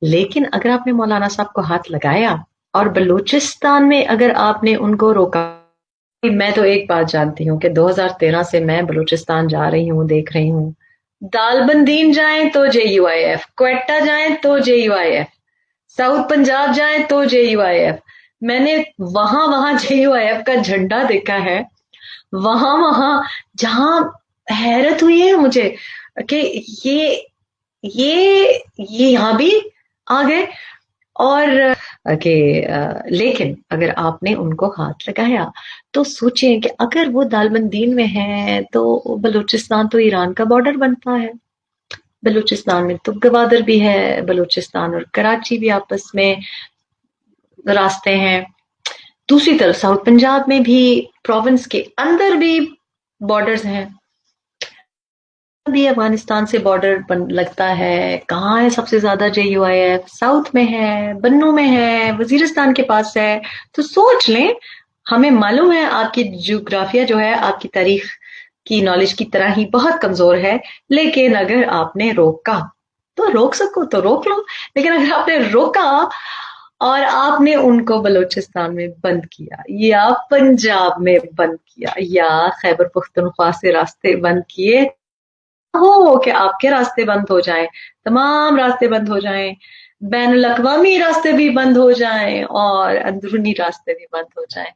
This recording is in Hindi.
लेकिन अगर आपने मौलाना साहब को हाथ लगाया और बलूचिस्तान में अगर आपने उनको रोका, मैं तो एक बात जानती हूँ कि 2013 से मैं बलूचिस्तान जा रही हूँ, देख रही हूँ। दालबंदीन जाएं तो JUIF, क्वेटा जाएं तो JUIF, साउथ पंजाब जाएं तो JUIF। मैंने वहां वहां JUIF का झंडा देखा है, वहां वहां, जहां हैरत हुई है मुझे कि ये ये यहाँ भी आ गए। और लेकिन अगर आपने उनको हाथ लगाया तो सोचें कि अगर वो दालबंदीन में है तो बलूचिस्तान तो ईरान का बॉर्डर बनता है। बलूचिस्तान में तुर्क गवादर भी है, बलूचिस्तान और कराची भी आपस में रास्ते हैं। दूसरी तरफ साउथ पंजाब में भी प्रोविंस के अंदर भी बॉर्डर्स हैं, भी अफगानिस्तान से बॉर्डर लगता है। कहाँ है सबसे ज्यादा JUIF? साउथ में है, बन्नू में है, वजीरिस्तान के पास है। तो सोच लें, हमें मालूम है आपकी ज्योग्राफिया जो है आपकी तारीख की नॉलेज की तरह ही बहुत कमजोर है, लेकिन अगर आपने रोका तो रोक सको तो रोक लो। लेकिन अगर आपने रोका और आपने उनको बलूचिस्तान में बंद किया या पंजाब में बंद किया या खैबर पुख्तनख्वा से रास्ते बंद किए, हो कि आपके रास्ते बंद हो जाएं, तमाम रास्ते बंद हो जाएं, बैनुल अक़वामी रास्ते भी बंद हो जाएं और अंदरूनी रास्ते भी बंद हो जाएं,